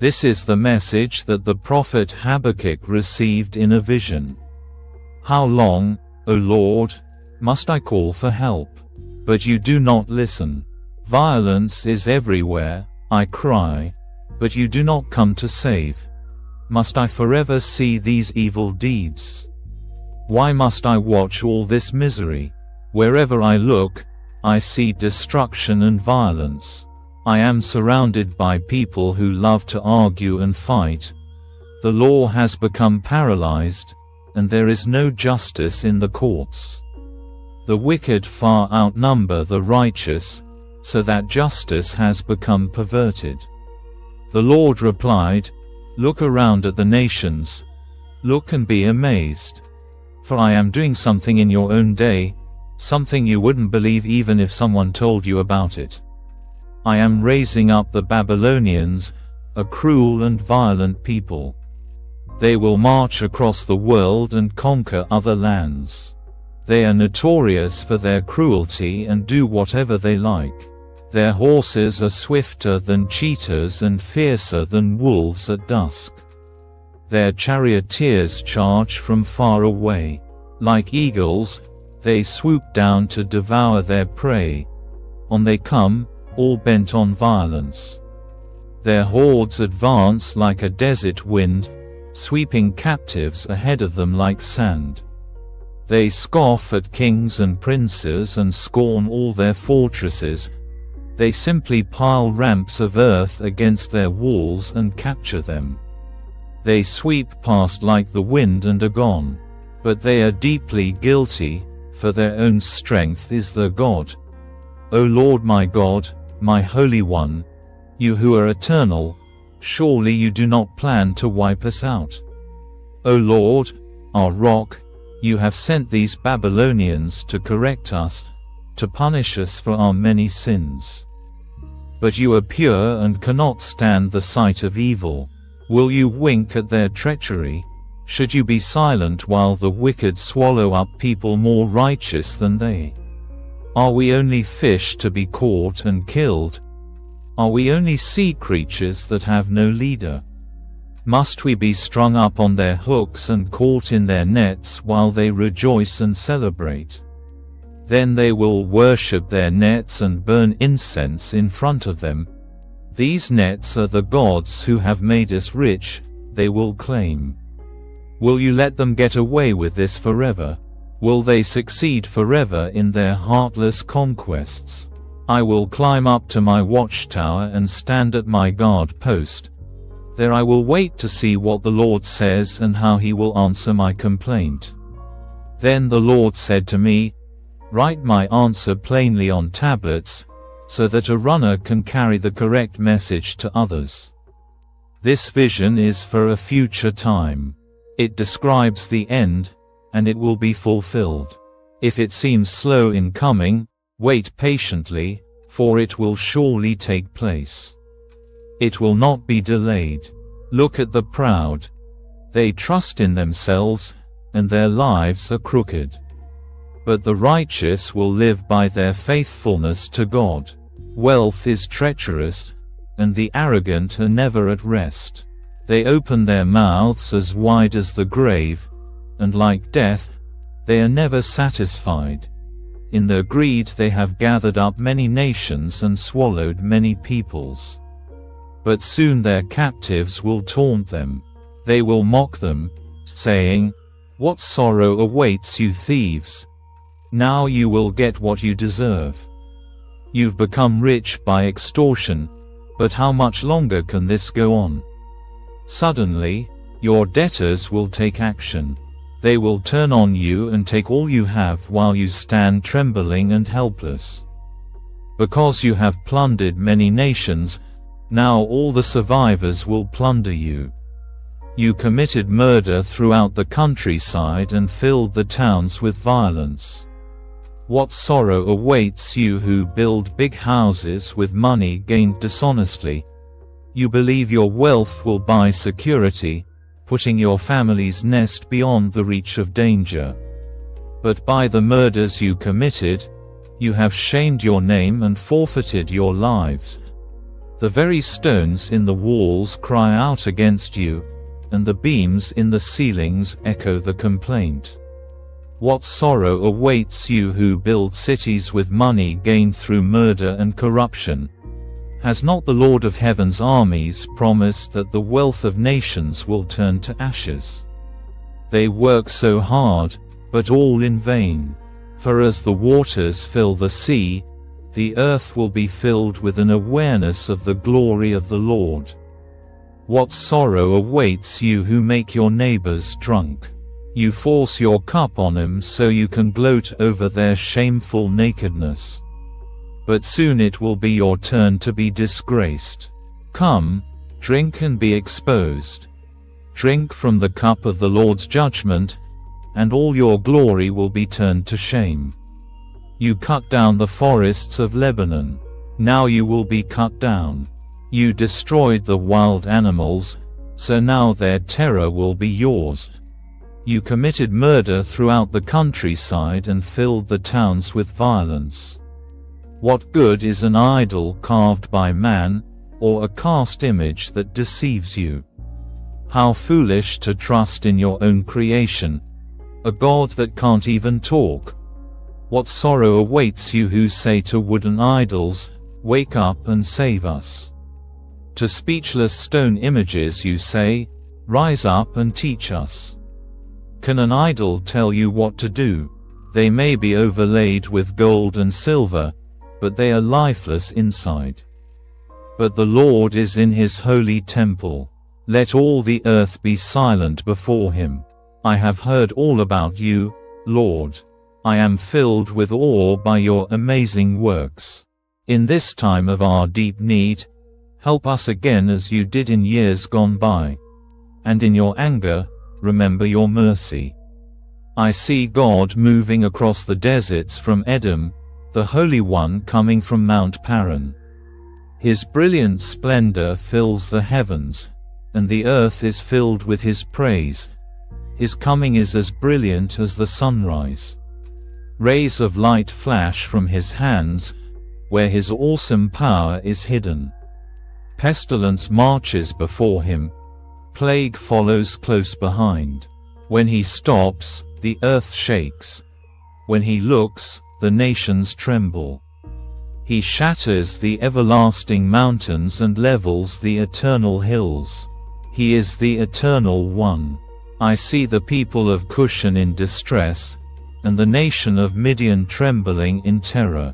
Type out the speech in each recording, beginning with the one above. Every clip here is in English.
This is the message that the prophet Habakkuk received in a vision. How long, O Lord, must I call for help? But you do not listen. Violence is everywhere, I cry, but you do not come to save. Must I forever see these evil deeds? Why must I watch all this misery? Wherever I look, I see destruction and violence. I am surrounded by people who love to argue and fight. The law has become paralyzed, and there is no justice in the courts. The wicked far outnumber the righteous, so that justice has become perverted. The Lord replied, "Look around at the nations. Look and be amazed. For I am doing something in your own day, something you wouldn't believe even if someone told you about it. I am raising up the Babylonians, a cruel and violent people. They will march across the world and conquer other lands. They are notorious for their cruelty and do whatever they like. Their horses are swifter than cheetahs and fiercer than wolves at dusk. Their charioteers charge from far away. Like eagles, they swoop down to devour their prey. On they come, all bent on violence. Their hordes advance like a desert wind, sweeping captives ahead of them like sand. They scoff at kings and princes and scorn all their fortresses. They simply pile ramps of earth against their walls and capture them. They sweep past like the wind and are gone. But they are deeply guilty, for their own strength is their God. O Lord my God, my Holy One, you who are eternal, surely you do not plan to wipe us out. O Lord, our rock, you have sent these Babylonians to correct us, to punish us for our many sins. But you are pure and cannot stand the sight of evil. Will you wink at their treachery? Should you be silent while the wicked swallow up people more righteous than they? Are we only fish to be caught and killed? Are we only sea creatures that have no leader? Must we be strung up on their hooks and caught in their nets while they rejoice and celebrate? Then they will worship their nets and burn incense in front of them. These nets are the gods who have made us rich, they will claim. Will you let them get away with this forever? Will they succeed forever in their heartless conquests? I will climb up to my watchtower and stand at my guard post. There I will wait to see what the Lord says and how he will answer my complaint. Then the Lord said to me, "Write my answer plainly on tablets, so that a runner can carry the correct message to others." This vision is for a future time. It describes the end, and it will be fulfilled. If it seems slow in coming, wait patiently, for it will surely take place. It will not be delayed. Look at the proud. They trust in themselves, and their lives are crooked. But the righteous will live by their faithfulness to God. Wealth is treacherous, and the arrogant are never at rest. They open their mouths as wide as the grave, and like death, they are never satisfied. In their greed they have gathered up many nations and swallowed many peoples. But soon their captives will taunt them. They will mock them, saying, "What sorrow awaits you thieves? Now you will get what you deserve. You've become rich by extortion, but how much longer can this go on?" Suddenly, your debtors will take action. They will turn on you and take all you have while you stand trembling and helpless. Because you have plundered many nations, now all the survivors will plunder you. You committed murder throughout the countryside and filled the towns with violence. What sorrow awaits you who build big houses with money gained dishonestly. You believe your wealth will buy security, putting your family's nest beyond the reach of danger. But by the murders you committed, you have shamed your name and forfeited your lives. The very stones in the walls cry out against you, and the beams in the ceilings echo the complaint. What sorrow awaits you who build cities with money gained through murder and corruption? Has not the Lord of Heaven's armies promised that the wealth of nations will turn to ashes? They work so hard, but all in vain. For as the waters fill the sea, the earth will be filled with an awareness of the glory of the Lord. What sorrow awaits you who make your neighbors drunk? You force your cup on them so you can gloat over their shameful nakedness. But soon it will be your turn to be disgraced. Come, drink and be exposed. Drink from the cup of the Lord's judgment, and all your glory will be turned to shame. You cut down the forests of Lebanon. Now you will be cut down. You destroyed the wild animals, so now their terror will be yours. You committed murder throughout the countryside and filled the towns with violence. What good is an idol carved by man, or a cast image that deceives you? How foolish to trust in your own creation, a God that can't even talk. What sorrow awaits you who say to wooden idols, "Wake up and save us." To speechless stone images you say, "Rise up and teach us." Can an idol tell you what to do? They may be overlaid with gold and silver, but they are lifeless inside. But the Lord is in his holy temple. Let all the earth be silent before him. I have heard all about you, Lord. I am filled with awe by your amazing works. In this time of our deep need, help us again as you did in years gone by. And in your anger, remember your mercy. I see God moving across the deserts from Edom, the Holy One coming from Mount Paran. His brilliant splendor fills the heavens, and the earth is filled with his praise. His coming is as brilliant as the sunrise. Rays of light flash from his hands, where his awesome power is hidden. Pestilence marches before him, plague follows close behind. When he stops, the earth shakes. When he looks, the nations tremble. He shatters the everlasting mountains and levels the eternal hills. He is the Eternal One. I see the people of Cushan in distress, and the nation of Midian trembling in terror.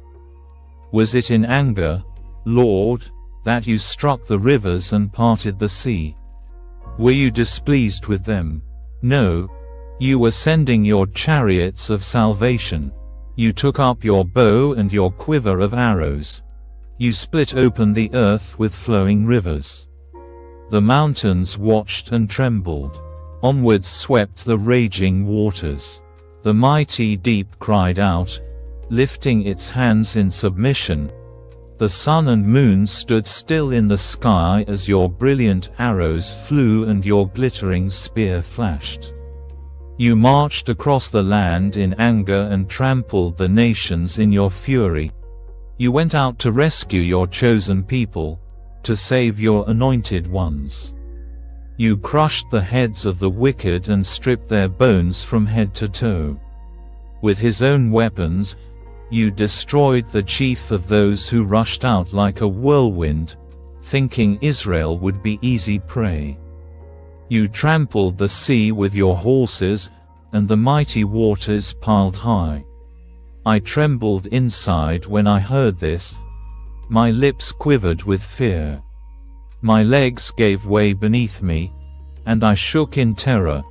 Was it in anger, Lord, that you struck the rivers and parted the sea? Were you displeased with them? No. You were sending your chariots of salvation. You took up your bow and your quiver of arrows. You split open the earth with flowing rivers. The mountains watched and trembled. Onwards swept the raging waters. The mighty deep cried out, lifting its hands in submission. The sun and moon stood still in the sky as your brilliant arrows flew and your glittering spear flashed. You marched across the land in anger and trampled the nations in your fury. You went out to rescue your chosen people, to save your anointed ones. You crushed the heads of the wicked and stripped their bones from head to toe. With his own weapons, you destroyed the chief of those who rushed out like a whirlwind, thinking Israel would be easy prey. You trampled the sea with your horses, and the mighty waters piled high. I trembled inside when I heard this. My lips quivered with fear. My legs gave way beneath me, and I shook in terror.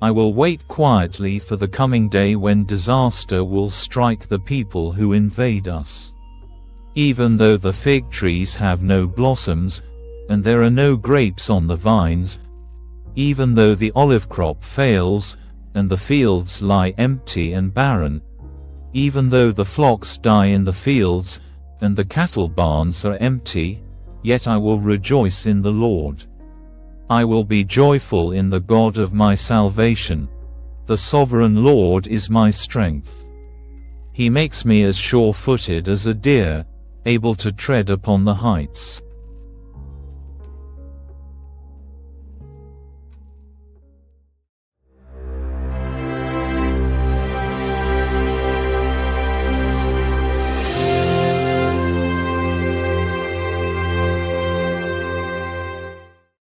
I will wait quietly for the coming day when disaster will strike the people who invade us. Even though the fig trees have no blossoms, and there are no grapes on the vines, even though the olive crop fails, and the fields lie empty and barren, even though the flocks die in the fields, and the cattle barns are empty, yet I will rejoice in the Lord. I will be joyful in the God of my salvation. The sovereign Lord is my strength. He makes me as sure-footed as a deer, able to tread upon the heights.